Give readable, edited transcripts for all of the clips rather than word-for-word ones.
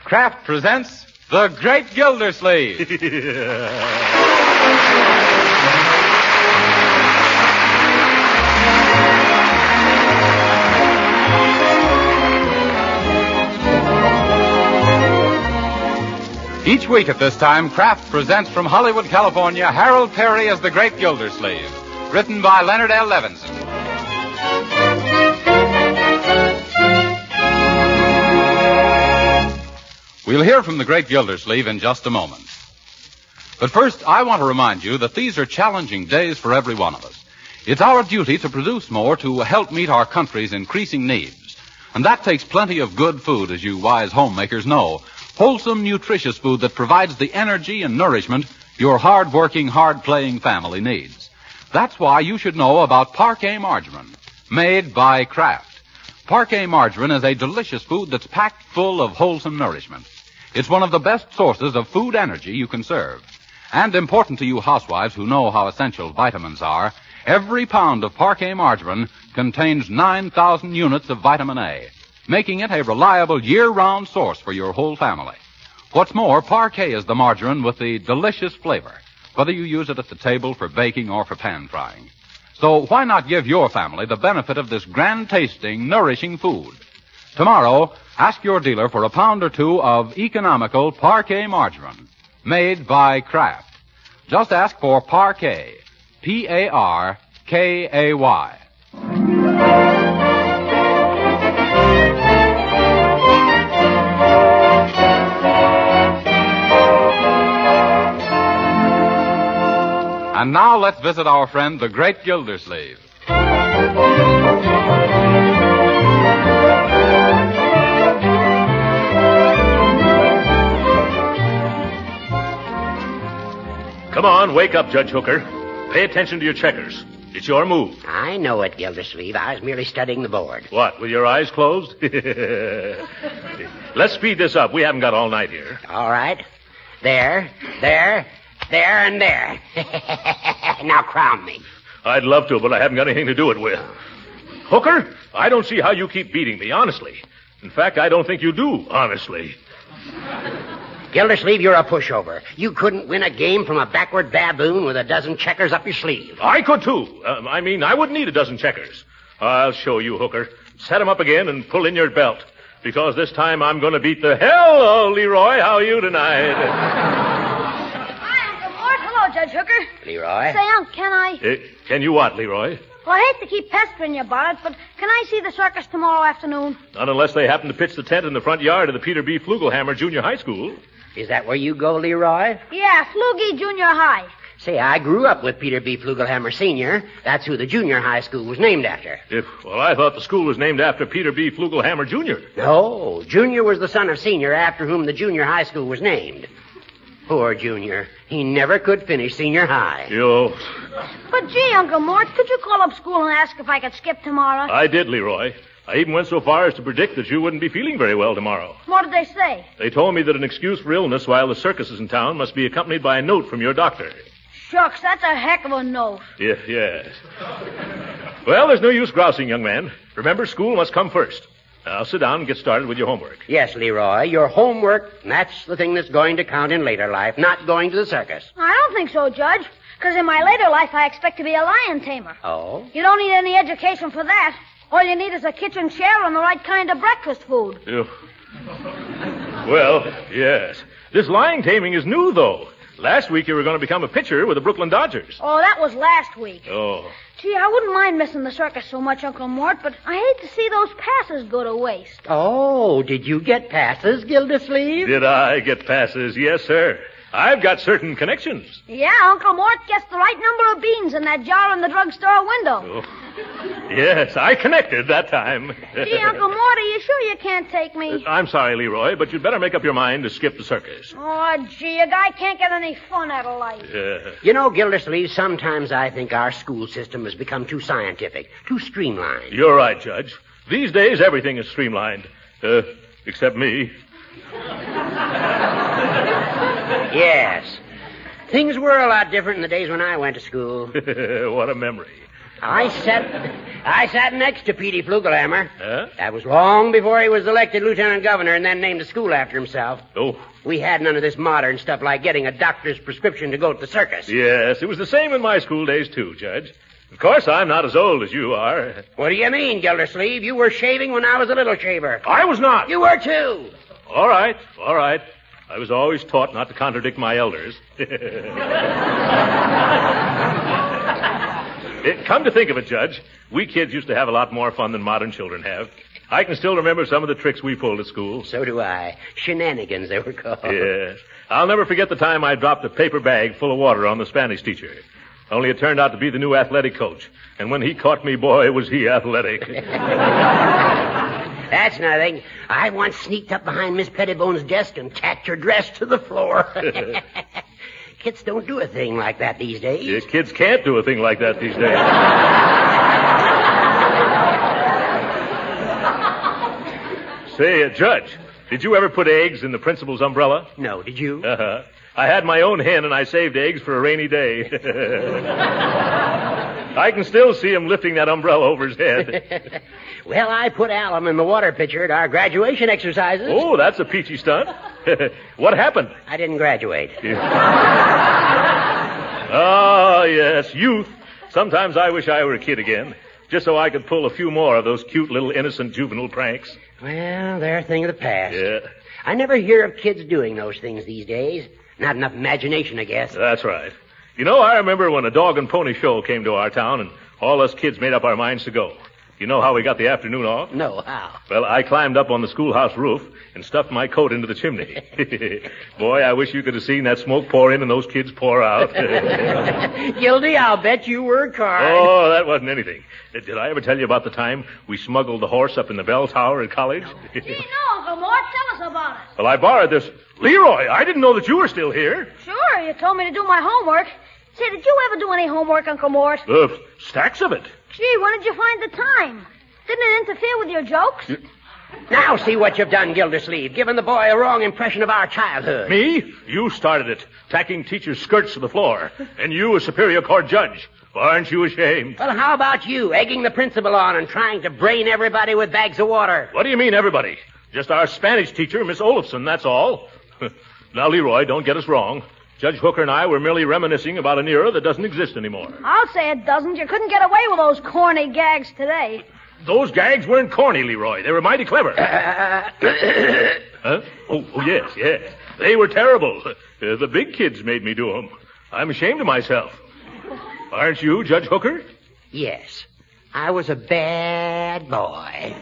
Kraft presents The Great Gildersleeve. Each week at this time, Kraft presents from Hollywood, California, Harold Perry as The Great Gildersleeve, written by Leonard L. Levinson. We'll hear from The Great Gildersleeve in just a moment. But first, I want to remind you that these are challenging days for every one of us. It's our duty to produce more to help meet our country's increasing needs. And that takes plenty of good food, as you wise homemakers know. Wholesome, nutritious food that provides the energy and nourishment your hard-working, hard-playing family needs. That's why you should know about Parquet Margarine, made by Kraft. Parquet Margarine is a delicious food that's packed full of wholesome nourishment. It's one of the best sources of food energy you can serve. And important to you housewives who know how essential vitamins are, every pound of Parquet Margarine contains 9,000 units of vitamin A, making it a reliable year-round source for your whole family. What's more, Parquet is the margarine with the delicious flavor, whether you use it at the table for baking or for pan frying. So why not give your family the benefit of this grand-tasting, nourishing food? Tomorrow, ask your dealer for a pound or two of economical Parquet Margarine, made by Kraft. Just ask for Parquet, P-A-R-K-A-Y. And now let's visit our friend, the Great Gildersleeve. Come on, wake up, Judge Hooker. Pay attention to your checkers. It's your move. I know it, Gildersleeve. I was merely studying the board. What, with your eyes closed? Let's speed this up. We haven't got all night here. All right. There, and there. Now crown me. I'd love to, but I haven't got anything to do it with. Hooker, I don't see how you keep beating me, honestly. In fact, I don't think you do, honestly. Gildersleeve, you're a pushover. You couldn't win a game from a backward baboon with a dozen checkers up your sleeve. I could, too. I wouldn't need a dozen checkers. I'll show you, Hooker. Set 'em up again and pull in your belt. Because this time I'm going to beat the hell out of Leroy. How are you tonight? Hi, Uncle Mort. Hello, Judge Hooker. Leroy? Say, Unc, can I... Can you what, Leroy? Well, I hate to keep pestering you about it, but can I see the circus tomorrow afternoon? Not unless they happen to pitch the tent in the front yard of the Peter B. Flugelhammer Junior High School. Is that where you go, Leroy? Yeah, Flugie Junior High. Say, I grew up with Peter B. Flugelhammer Sr. That's who the junior high school was named after. Well, I thought the school was named after Peter B. Flugelhammer Jr. No, Junior was the son of Senior, after whom the junior high school was named. Poor Junior. He never could finish senior high. Yo. But gee, Uncle Mort, could you call up school and ask if I could skip tomorrow? I did, Leroy. I even went so far as to predict that you wouldn't be feeling very well tomorrow. What did they say? They told me that an excuse for illness while the circus is in town must be accompanied by a note from your doctor. Shucks, that's a heck of a note. Yes. Well, there's no use grousing, young man. Remember, school must come first. Now, sit down and get started with your homework. Yes, Leroy, your homework, that's the thing that's going to count in later life, not going to the circus. I don't think so, Judge. Because in my later life, I expect to be a lion tamer. Oh? You don't need any education for that. All you need is a kitchen chair and the right kind of breakfast food. Well, yes. This lion taming is new, though. Last week you were going to become a pitcher with the Brooklyn Dodgers. Oh, that was last week. Oh. Gee, I wouldn't mind missing the circus so much, Uncle Mort, but I hate to see those passes go to waste. Oh, did you get passes, Gildersleeve? Did I get passes? Yes, sir. I've got certain connections. Yeah, Uncle Mort gets the right number of beans in that jar in the drugstore window. Oh. Yes, I connected that time. Gee, Uncle Mort, are you sure you can't take me? I'm sorry, Leroy, but you'd better make up your mind to skip the circus. Oh, gee, a guy can't get any fun out of life. You know, Gildersleeve, sometimes I think our school system has become too scientific, too streamlined. You're right, Judge. These days, everything is streamlined. Except me. Yes. Things were a lot different in the days when I went to school. What a memory. I sat next to Petey Flugelhammer. Huh? That was long before he was elected lieutenant governor and then named a school after himself. Oh. We had none of this modern stuff like getting a doctor's prescription to go to the circus. Yes, it was the same in my school days, too, Judge. Of course, I'm not as old as you are. What do you mean, Gildersleeve? You were shaving when I was a little shaver. I was not. You were, too. All right. I was always taught not to contradict my elders. Come to think of it, Judge, we kids used to have a lot more fun than modern children have. I can still remember some of the tricks we pulled at school. So do I. Shenanigans, they were called. Yes. I'll never forget the time I dropped a paper bag full of water on the Spanish teacher. Only it turned out to be the new athletic coach. And when he caught me, boy, was he athletic. That's nothing. I once sneaked up behind Miss Pettibone's desk and tacked her dress to the floor. Kids don't do a thing like that these days. Yeah, kids can't do a thing like that these days. Say, Judge, did you ever put eggs in the principal's umbrella? No, did you? Uh-huh. I had my own hen, and I saved eggs for a rainy day. I can still see him lifting that umbrella over his head. Well, I put alum in the water pitcher at our graduation exercises. Oh, that's a peachy stunt. What happened? I didn't graduate. Ah, yes, youth. Sometimes I wish I were a kid again, just so I could pull a few more of those cute little innocent juvenile pranks. Well, they're a thing of the past. Yeah. I never hear of kids doing those things these days. Not enough imagination, I guess. That's right. You know, I remember when a dog and pony show came to our town, and all us kids made up our minds to go. You know how we got the afternoon off? No, how? Well, I climbed up on the schoolhouse roof and stuffed my coat into the chimney. Boy, I wish you could have seen that smoke pour in and those kids pour out. Guilty, I'll bet you worked hard. Oh, that wasn't anything. Did I ever tell you about the time we smuggled the horse up in the bell tower at college? Gee, no, Uncle Mort. Tell us about it. Well, I borrowed this. Leroy, I didn't know that you were still here. Sure, you told me to do my homework. Say, did you ever do any homework, Uncle Mort? Stacks of it. Gee, when did you find the time? Didn't it interfere with your jokes? Now see what you've done, Gildersleeve, giving the boy a wrong impression of our childhood. Me? You started it, tacking teachers' skirts to the floor. And you, a Superior Court judge. Aren't you ashamed? Well, how about you, egging the principal on and trying to brain everybody with bags of water? What do you mean, everybody? Just our Spanish teacher, Miss Olafson, that's all. Now, Leroy, don't get us wrong. Judge Hooker and I were merely reminiscing about an era that doesn't exist anymore. I'll say it doesn't. You couldn't get away with those corny gags today. Those gags weren't corny, Leroy. They were mighty clever. Huh? Oh, yes. They were terrible. The big kids made me do them. I'm ashamed of myself. Aren't you, Judge Hooker? Yes. I was a bad boy.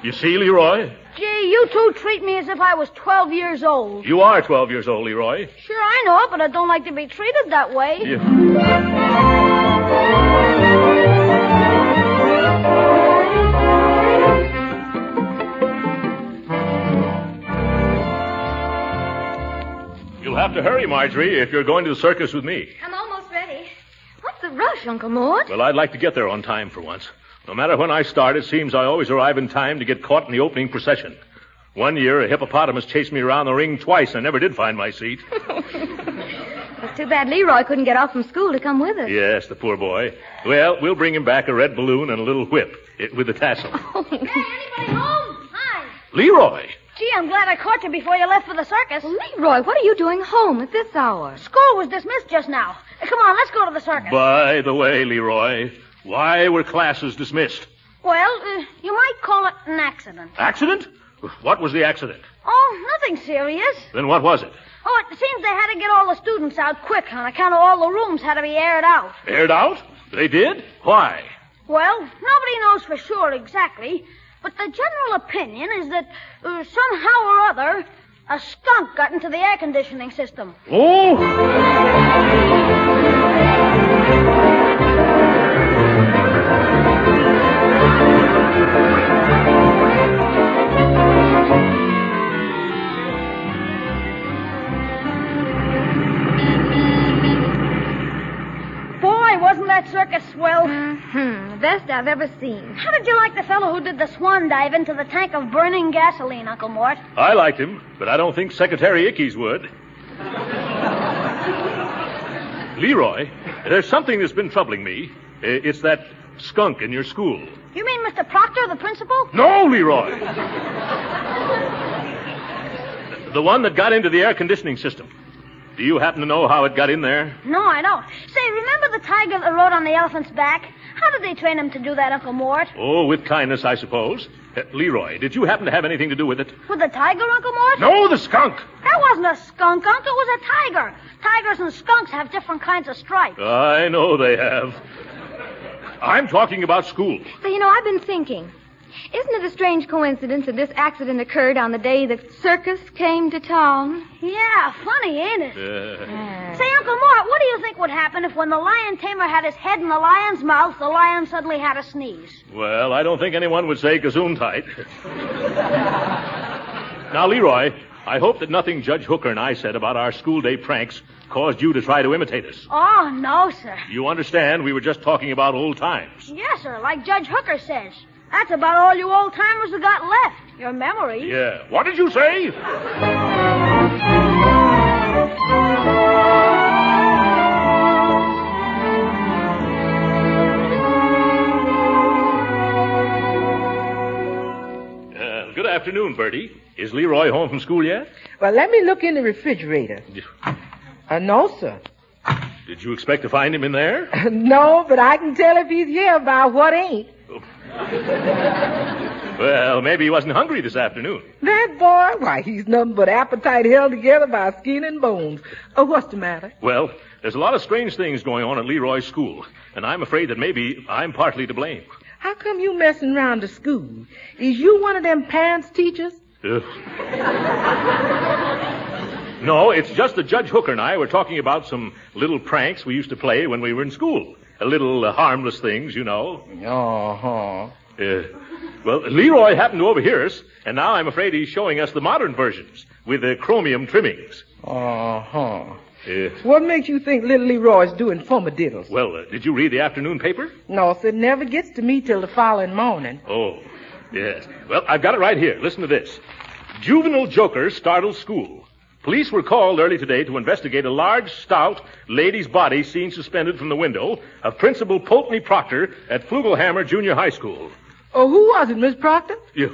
You see, Leroy? Gee, you two treat me as if I was 12 years old. You are 12 years old, Leroy. Sure, I know it, but I don't like to be treated that way. Yeah. You'll have to hurry, Marjorie, if you're going to the circus with me. I'm almost ready. What's the rush, Uncle Mort? Well, I'd like to get there on time for once. No matter when I start, it seems I always arrive in time to get caught in the opening procession. One year, a hippopotamus chased me around the ring twice. I never did find my seat. It's too bad Leroy couldn't get off from school to come with us. Yes, the poor boy. Well, we'll bring him back a red balloon and a little whip with a tassel. Hey, anybody home? Hi. Leroy! Gee, I'm glad I caught you before you left for the circus. Well, Leroy, what are you doing home at this hour? School was dismissed just now. Come on, let's go to the circus. By the way, Leroy, why were classes dismissed? Well, you might call it an accident. Accident? What was the accident? Oh, nothing serious. Then what was it? Oh, it seems they had to get all the students out quick on account of all the rooms had to be aired out. Aired out? They did? Why? Well, nobody knows for sure exactly, but the general opinion is that somehow or other, a skunk got into the air conditioning system. Oh! Wasn't that circus swell? The best I've ever seen. How did you like the fellow who did the swan dive into the tank of burning gasoline, Uncle Mort? I liked him, but I don't think Secretary Ickes would. Leroy, there's something that's been troubling me. It's that skunk in your school. You mean Mr. Proctor, the principal? No, Leroy. The one that got into the air conditioning system. Do you happen to know how it got in there? No, I don't. Say, remember the tiger that rode on the elephant's back? How did they train him to do that, Uncle Mort? Oh, with kindness, I suppose. Leroy, did you happen to have anything to do with it? With the tiger, Uncle Mort? No, the skunk. That wasn't a skunk, Uncle. It was a tiger. Tigers and skunks have different kinds of stripes. I know they have. I'm talking about school. So, I've been thinking. Isn't it a strange coincidence that this accident occurred on the day the circus came to town? Yeah, funny, ain't it? Say, Uncle Mort, what do you think would happen if when the lion tamer had his head in the lion's mouth, the lion suddenly had a sneeze? Well, I don't think anyone would say gesundheit. Now, Leroy, I hope that nothing Judge Hooker and I said about our school day pranks caused you to try to imitate us. Oh, no, sir. You understand we were just talking about old times. Yes, sir, like Judge Hooker says. That's about all you old-timers have got left. Your memories. Yeah. What did you say? Good afternoon, Bertie. Is Leroy home from school yet? Well, let me look in the refrigerator. No, sir. Did you expect to find him in there? No, but I can tell if he's here by what ain't. Well, maybe he wasn't hungry this afternoon. That boy, why, he's nothing but appetite held together by skin and bones. Oh, what's the matter? Well, there's a lot of strange things going on at Leroy's school, and I'm afraid that maybe I'm partly to blame. How come you messing around the school? Is you one of them pants teachers? No, it's just that Judge Hooker and I were talking about some little pranks we used to play when we were in school. Little harmless things, Uh-huh. Well, Leroy happened to overhear us, and now I'm afraid he's showing us the modern versions with the chromium trimmings. Uh-huh. What makes you think little Leroy's doing fumadiddles? Well, did you read the afternoon paper? No, sir, it never gets to me till the following morning. Oh, yes. Well, I've got it right here. Listen to this. Juvenile joker startles school. Police were called early today to investigate a large, stout lady's body seen suspended from the window of Principal Pulteney Proctor at Flugelhammer Junior High School. Oh, who was it, Miss Proctor? Yes.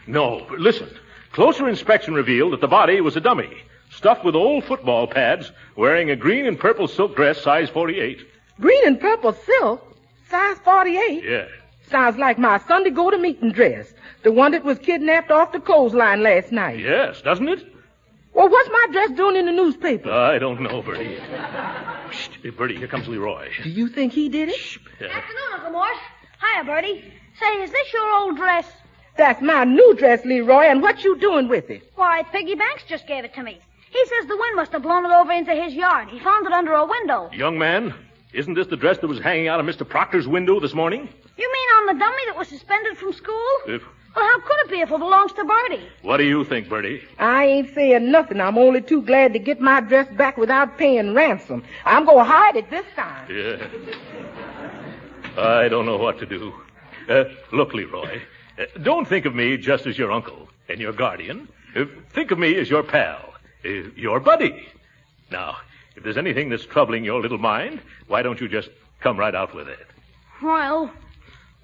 No, listen. Closer inspection revealed that the body was a dummy, stuffed with old football pads, wearing a green and purple silk dress, size 48. Green and purple silk? Size 48? Yeah. Sounds like my Sunday go-to-meeting dress. The one that was kidnapped off the clothesline last night. Yes, doesn't it? Well, what's my dress doing in the newspaper? I don't know, Bertie. Shh, Bertie, here comes Leroy. Do you think he did it? Shh. Afternoon, Uncle Mort. Hiya, Bertie. Say, is this your old dress? That's my new dress, Leroy, and what you doing with it? Why, Piggy Banks just gave it to me. He says the wind must have blown it over into his yard. He found it under a window. Young man, isn't this the dress that was hanging out of Mr. Proctor's window this morning? You mean on the dummy that was suspended from school? Well, how could it be if it belongs to Bertie? What do you think, Bertie? I ain't saying nothing. I'm only too glad to get my dress back without paying ransom. I'm going to hide it this time. Yeah. I don't know what to do. Look, Leroy, don't think of me just as your uncle and your guardian. Think of me as your pal, your buddy. Now, if there's anything that's troubling your little mind, why don't you just come right out with it? Well,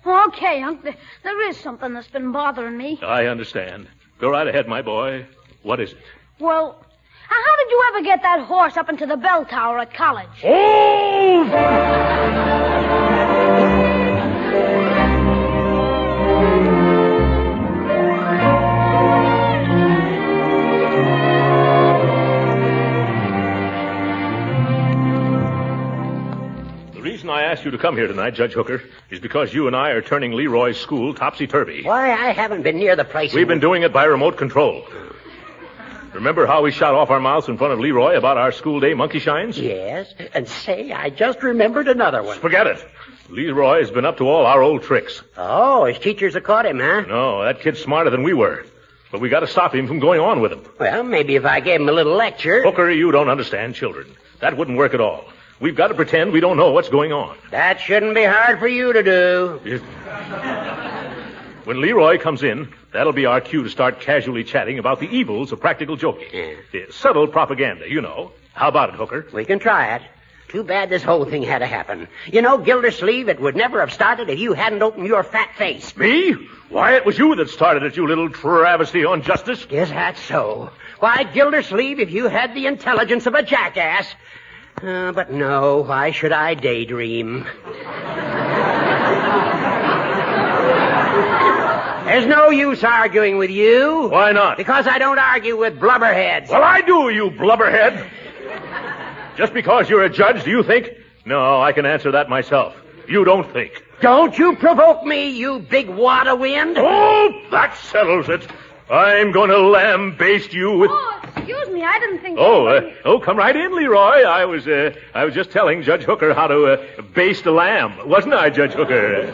okay, Unc. There is something that's been bothering me. I understand. Go right ahead, my boy. What is it? Well, how did you ever get that horse up into the bell tower at college? Oh! The reason I asked you to come here tonight, Judge Hooker, is because you and I are turning Leroy's school topsy-turvy. Why, I haven't been near the place. We've been doing it by remote control. Remember how we shot off our mouths in front of Leroy about our school day monkey shines? Yes, and say, I just remembered another one. Forget it. Leroy's been up to all our old tricks. Oh, his teachers have caught him, huh? No, that kid's smarter than we were. But we got to stop him from going on with him. Well, maybe if I gave him a little lecture. Hooker, you don't understand children. That wouldn't work at all. We've got to pretend we don't know what's going on. That shouldn't be hard for you to do. When Leroy comes in, that'll be our cue to start casually chatting about the evils of practical joking. Yeah. Subtle propaganda, you know. How about it, Hooker? We can try it. Too bad this whole thing had to happen. You know, Gildersleeve, it would never have started if you hadn't opened your fat face. Me? Why, it was you that started it, you little travesty on justice. Is that so? Why, Gildersleeve, if you had the intelligence of a jackass. But no, why should I daydream? There's no use arguing with you. Why not? Because I don't argue with blubberheads. Well, I do, you blubberhead. Just because you're a judge, do you think? No, I can answer that myself. You don't think. Don't you provoke me, you big wad of wind. Oh, that settles it. I'm going to lambaste you with... Oh, excuse me, I didn't think... Come right in, Leroy. I was just telling Judge Hooker how to baste a lamb. Wasn't I, Judge Hooker?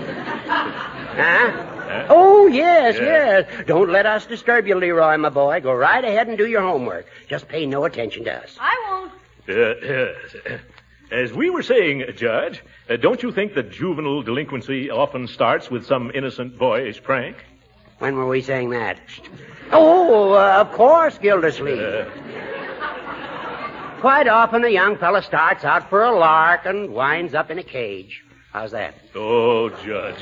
Huh? Oh, yes. Don't let us disturb you, Leroy, my boy. Go right ahead and do your homework. Just pay no attention to us. I won't. As we were saying, Judge, don't you think that juvenile delinquency often starts with some innocent boyish prank? When were we saying that? Oh, of course, Gildersleeve. Quite often a young fella starts out for a lark and winds up in a cage. How's that? Oh, Judge.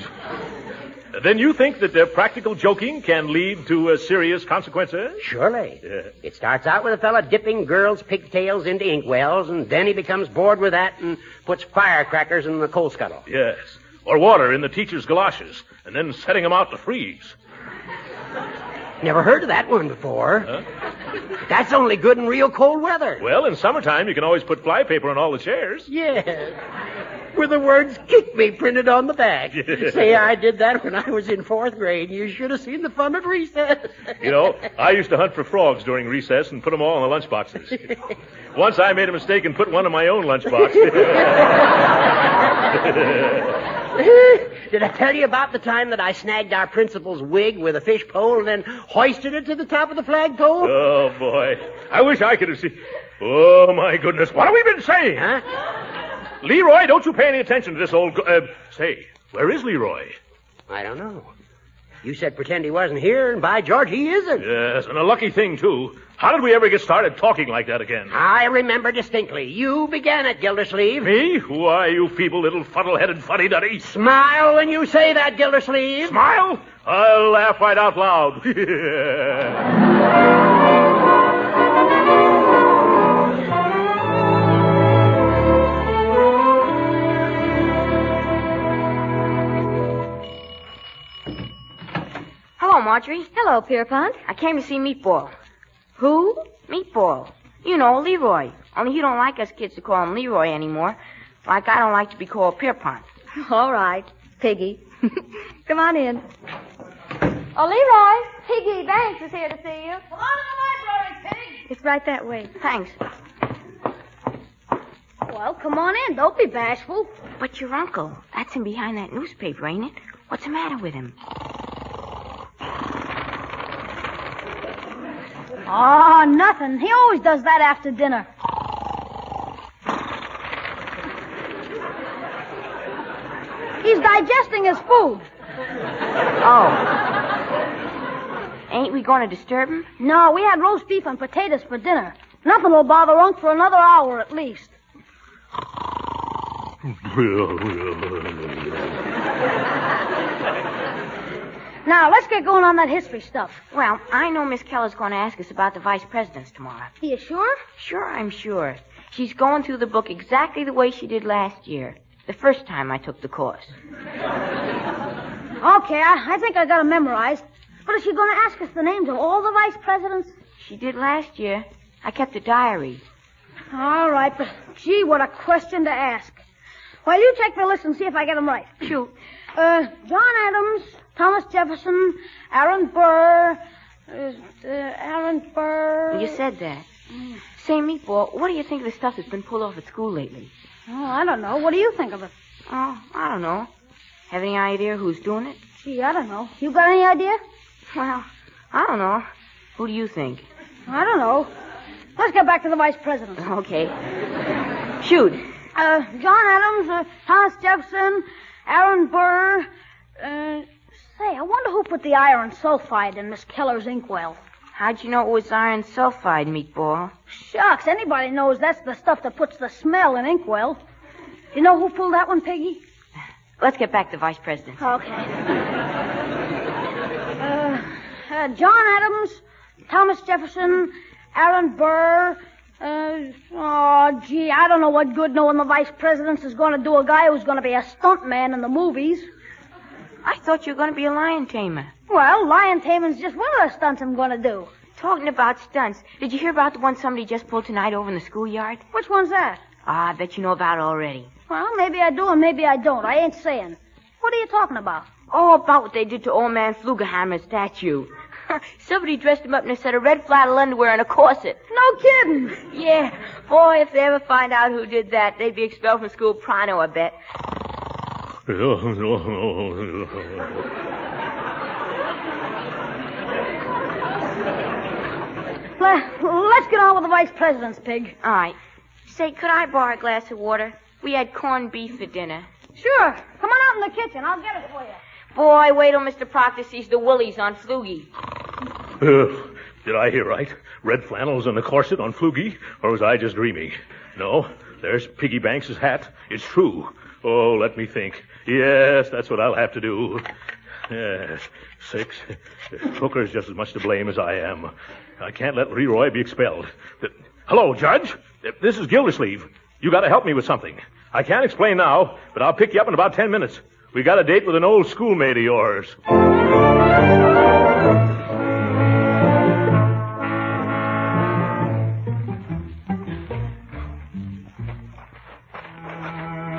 Then you think that practical joking can lead to serious consequences? Surely. It starts out with a fella dipping girls' pigtails into inkwells, and then he becomes bored with that and puts firecrackers in the coal scuttle. Yes. Or water in the teacher's galoshes, and then setting them out to freeze. Never heard of that one before. Huh? That's only good in real cold weather. Well, in summertime, you can always put flypaper on all the chairs. Yes. With the words "kick me" printed on the back. Say, I did that when I was in 4th grade. You should have seen the fun at recess. You know, I used to hunt for frogs during recess and put them all in the lunchboxes. Once I made a mistake and put one in my own lunchbox. Did I tell you about the time that I snagged our principal's wig with a fish pole and then hoisted it to the top of the flagpole? Oh, boy. I wish I could have seen... Oh, my goodness. What have we been saying? Huh? Leroy, don't you pay any attention to this old... Say, where is Leroy? I don't know. You said pretend he wasn't here, and by George, he isn't. Yes, and a lucky thing, too. How did we ever get started talking like that again? I remember distinctly. You began it, Gildersleeve. Me? Why, you feeble little fuddle-headed fuddy-duddy. Smile when you say that, Gildersleeve. Smile? I'll laugh right out loud. Hello, Marjorie. Hello, Pierpont. I came to see Meatball. Who? Meatball. You know, Leroy. Only he don't like us kids to call him Leroy anymore. Like I don't like to be called Pierpont. All right, Piggy. Come on in. Oh, Leroy, Piggy Banks is here to see you. Come on to the library, Pig. It's right that way. Thanks. Well, come on in. Don't be bashful. But your uncle, that's him behind that newspaper, ain't it? What's the matter with him? Oh, nothing. He always does that after dinner. He's digesting his food. Oh. Ain't we going to disturb him? No, we had roast beef and potatoes for dinner. Nothing will bother Unc for another hour at least. Now, let's get going on that history stuff. Well, I know Miss Keller's going to ask us about the vice presidents tomorrow. Are you sure? Sure, I'm sure. She's going through the book exactly the way she did last year, the first time I took the course. Okay, I think I got it memorized. But is she going to ask us the names of all the vice presidents? She did last year. I kept a diary. All right, but gee, what a question to ask. Well, you check the list and see if I get them right. Shoot. John Adams, Thomas Jefferson, Aaron Burr, Aaron Burr... You said that. Say, Meatball, what do you think of the stuff that's been pulled off at school lately? Oh, I don't know. What do you think of it? Oh, I don't know. Have any idea who's doing it? Gee, I don't know. You got any idea? Well, I don't know. Who do you think? I don't know. Let's get back to the vice presidents. Okay. Shoot. John Adams, Thomas Jefferson, Aaron Burr. Say, I wonder who put the iron sulfide in Miss Keller's inkwell. How'd you know it was iron sulfide, meatball? Shucks, anybody knows that's the stuff that puts the smell in inkwell. You know who pulled that one, Piggy? Let's get back to Vice President. Okay. John Adams, Thomas Jefferson, Aaron Burr. I don't know what good knowing the vice president is going to do a guy who's going to be a stuntman in the movies. I thought you were going to be a lion tamer. Well, lion taming's just one of the stunts I'm going to do. Talking about stunts, did you hear about the one somebody just pulled tonight over in the schoolyard? Which one's that? I bet you know about it already. Well, maybe I do and maybe I don't. I ain't saying. What are you talking about? Oh, about what they did to old man Flugelhammer's statue. Somebody dressed him up in a set of red flannel underwear and a corset. No kidding. Yeah. Boy, if they ever find out who did that, they'd be expelled from school pronto, I bet. Let's get on with the vice president's Pig. All right. Say, could I borrow a glass of water? We had corned beef for dinner. Sure. Come on out in the kitchen. I'll get it for you. Boy, wait till Mr. Proctor sees the willies on Flugie. Did I hear right? Red flannels and a corset on Flugie? Or was I just dreaming? No, there's Piggy Banks' hat. It's true. Oh, let me think. Yes, that's what I'll have to do. Yes, 6. Hooker's just as much to blame as I am. I can't let Leroy be expelled. Hello, Judge. This is Gildersleeve. You got to help me with something. I can't explain now, but I'll pick you up in about 10 minutes. We got a date with an old schoolmate of yours.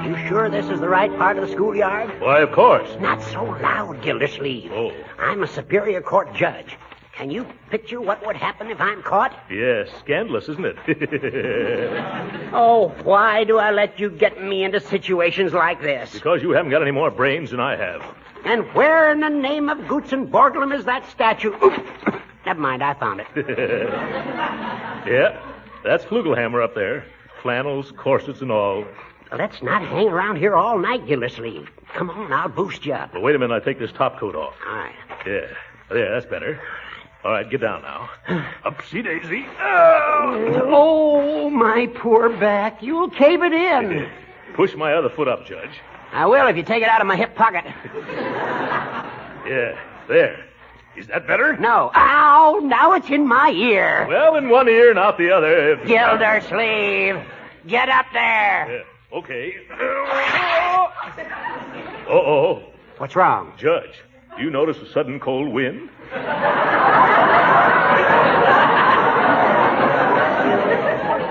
You sure this is the right part of the schoolyard? Why, of course. Not so loud, Gildersleeve. Oh. I'm a Superior Court judge. Can you picture what would happen if I'm caught? Yes, scandalous, isn't it? Oh, why do I let you get me into situations like this? Because you haven't got any more brains than I have. And where in the name of Goots and Borglum is that statue? Oop. Never mind, I found it. Yeah, that's Flugelhammer up there. Flannels, corsets, and all. Let's not hang around here all night, Gildersleeve. Come on, I'll boost you up. Well, wait a minute, I'll take this top coat off. All right. Yeah, there, that's better. All right, get down now. Upsy daisy. Oh, my poor back. You'll cave it in. Push my other foot up, Judge. I will if you take it out of my hip pocket. Yeah, there. Is that better? No. Ow, now it's in my ear. Well, in one ear, not the other. Gildersleeve, get up there. Yeah, okay. Uh-oh. What's wrong? Judge, do you notice a sudden cold wind?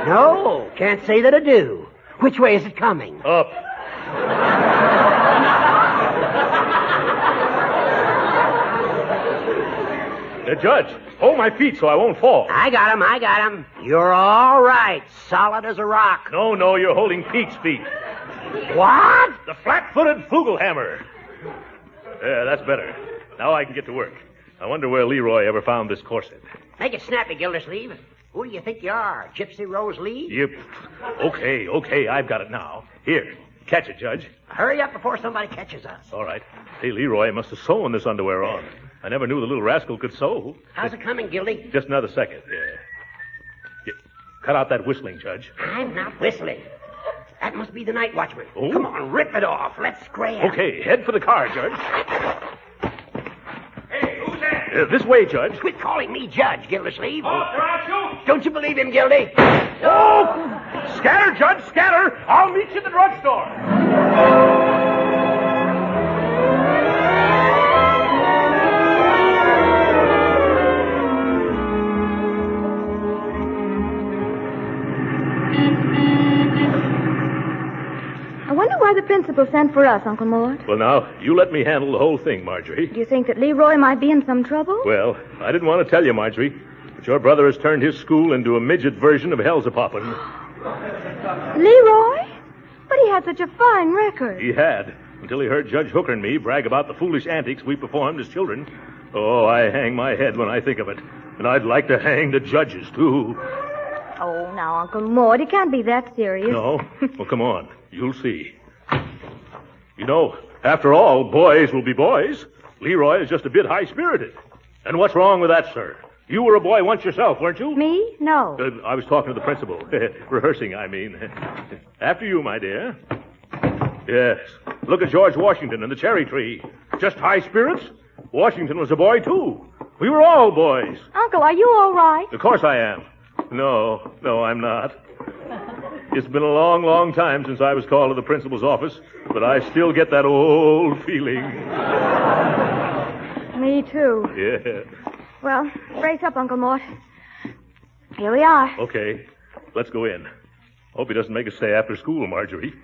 No, can't say that I do. Which way is it coming? Up. Judge, hold my feet so I won't fall. I got him. You're all right. Solid as a rock. No, you're holding Pete's feet. What? The flat-footed Flugelhammer. Yeah, that's better. Now I can get to work. I wonder where Leroy ever found this corset. Make it snappy, Gildersleeve. Who do you think you are, Gypsy Rose Lee? Yep. Okay, I've got it now. Here, catch it, Judge. Hurry up before somebody catches us. All right. Hey, Leroy must have sewn this underwear on. I never knew the little rascal could sew. How's it coming, Gildy? Just another second. Yeah. Cut out that whistling, Judge. I'm not whistling. That must be the night watchman. Oh? Come on, rip it off. Let's scram. Okay, head for the car, Judge. Hey, who's there? This way, Judge. Quit calling me Judge, Gildersleeve. Oh, Don't you believe him, Gildy? Oh! Scatter, Judge, scatter! I'll meet you at the drugstore. I wonder why the principal sent for us, Uncle Mort. Well, now, you let me handle the whole thing, Marjorie. Do you think that Leroy might be in some trouble? Well, I didn't want to tell you, Marjorie, but your brother has turned his school into a midget version of Hellzapoppin'. Leroy? But he had such a fine record. He had, until he heard Judge Hooker and me brag about the foolish antics we performed as children. Oh, I hang my head when I think of it. And I'd like to hang the judges, too. Oh, now, Uncle Mort, it can't be that serious. No? Well, come on. You'll see. You know, after all, boys will be boys. Leroy is just a bit high-spirited. And what's wrong with that, sir? You were a boy once yourself, weren't you? Me? No. I was talking to the principal. Rehearsing, I mean. After you, my dear. Yes. Look at George Washington and the cherry tree. Just high spirits? Washington was a boy, too. We were all boys. Uncle, are you all right? Of course I am. No, I'm not. It's been a long, long time since I was called to the principal's office, but I still get that old feeling. Me too. Yeah. Well, brace up, Uncle Mort. Here we are. Okay, let's go in. Hope he doesn't make us stay after school, Marjorie.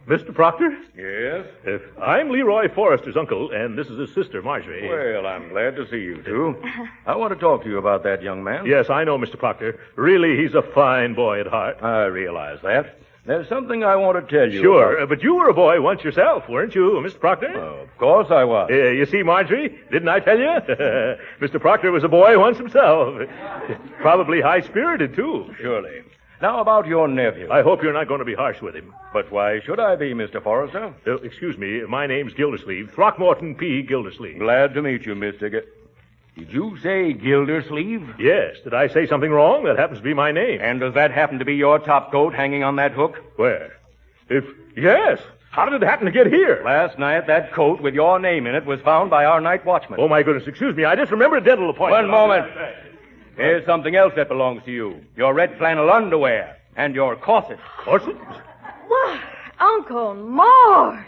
Mr. Proctor? Yes? I'm Leroy Forrester's uncle, and this is his sister, Marjorie. Well, I'm glad to see you two. I want to talk to you about that young man. Yes, I know, Mr. Proctor. Really, he's a fine boy at heart. I realize that. There's something I want to tell you. Sure, about. But you were a boy once yourself, weren't you, Mr. Proctor? Of course I was. You see, Marjorie, didn't I tell you? Mr. Proctor was a boy once himself. Probably high-spirited, too. Surely. Now about your nephew. I hope you're not going to be harsh with him. But why should I be, Mr. Forrester? Excuse me, my name's Gildersleeve. Throckmorton P. Gildersleeve. Glad to meet you, Mr. Did you say Gildersleeve? Yes. Did I say something wrong? That happens to be my name. And does that happen to be your top coat hanging on that hook? Where? Yes. How did it happen to get here? Last night, that coat with your name in it was found by our night watchman. Oh, my goodness. Excuse me. I just remembered a dental appointment. One moment. Here's something else that belongs to you. Your red flannel underwear and your corset. Corset? Why, Uncle Mort.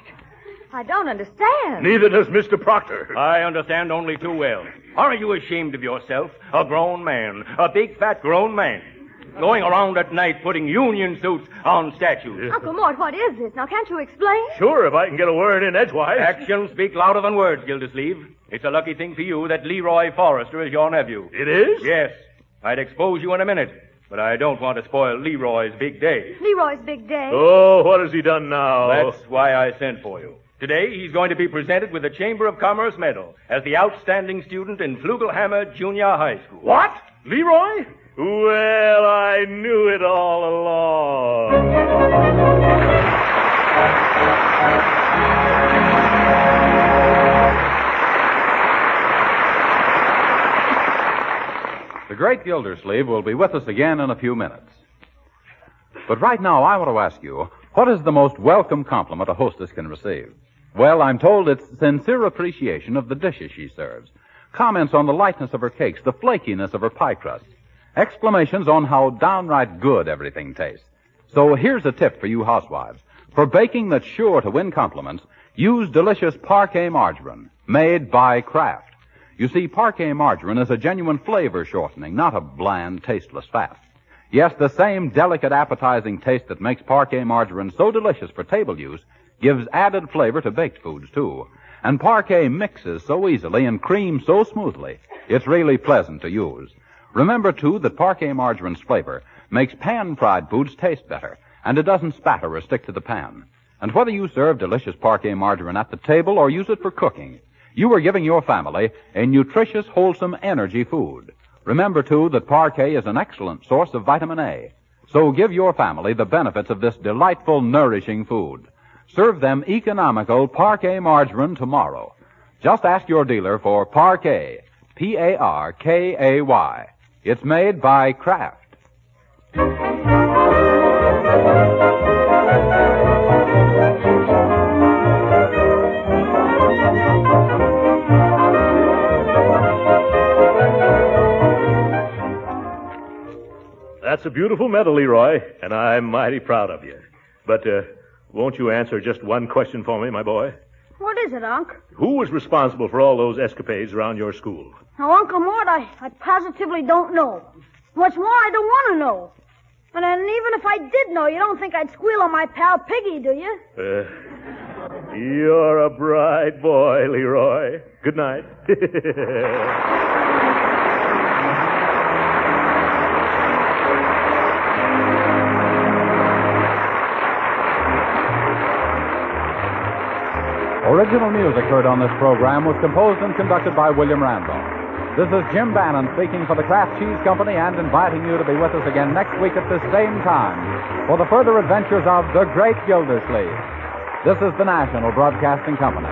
I don't understand. Neither does Mr. Proctor. I understand only too well. Aren't you ashamed of yourself? A grown man. A big, fat, grown man. Going around at night putting union suits on statues. Uncle Mort, what is this? Now, can't you explain? Sure, if I can get a word in edgewise. Actions speak louder than words, Gildersleeve. It's a lucky thing for you that Leroy Forrester is your nephew. It is? Yes. I'd expose you in a minute, but I don't want to spoil Leroy's big day. Leroy's big day? Oh, what has he done now? That's why I sent for you. Today, he's going to be presented with the Chamber of Commerce Medal as the outstanding student in Flugelhammer Junior High School. What? Leroy? Well, I knew it all along. The great Gildersleeve will be with us again in a few minutes. But right now, I want to ask you, what is the most welcome compliment a hostess can receive? Well, I'm told it's sincere appreciation of the dishes she serves. Comments on the lightness of her cakes, the flakiness of her pie crust. Exclamations on how downright good everything tastes. So here's a tip for you housewives. For baking that's sure to win compliments, use delicious Parquet margarine, made by Kraft. You see, Parquet margarine is a genuine flavor shortening, not a bland, tasteless fat. Yes, the same delicate, appetizing taste that makes Parquet margarine so delicious for table use gives added flavor to baked foods, too. And Parquet mixes so easily and creams so smoothly, it's really pleasant to use. Remember, too, that Parquet margarine's flavor makes pan-fried foods taste better, and it doesn't spatter or stick to the pan. And whether you serve delicious Parquet margarine at the table or use it for cooking, you are giving your family a nutritious, wholesome energy food. Remember, too, that Parquet is an excellent source of vitamin A. So give your family the benefits of this delightful, nourishing food. Serve them economical Parquet margarine tomorrow. Just ask your dealer for Parquet, Parkay. It's made by Kraft. That's a beautiful medal, Leroy, and I'm mighty proud of you. But, won't you answer just one question for me, my boy? What is it, Unc? Who was responsible for all those escapades around your school? Now, Uncle Mort, I positively don't know. What's more, I don't want to know. And then even if I did know, you don't think I'd squeal on my pal Piggy, do you? You're a bright boy, Leroy. Good night. Original music heard on this program was composed and conducted by William Randolph. This is Jim Bannon speaking for the Kraft Cheese Company and inviting you to be with us again next week at this same time for the further adventures of the Great Gildersleeve. This is the National Broadcasting Company.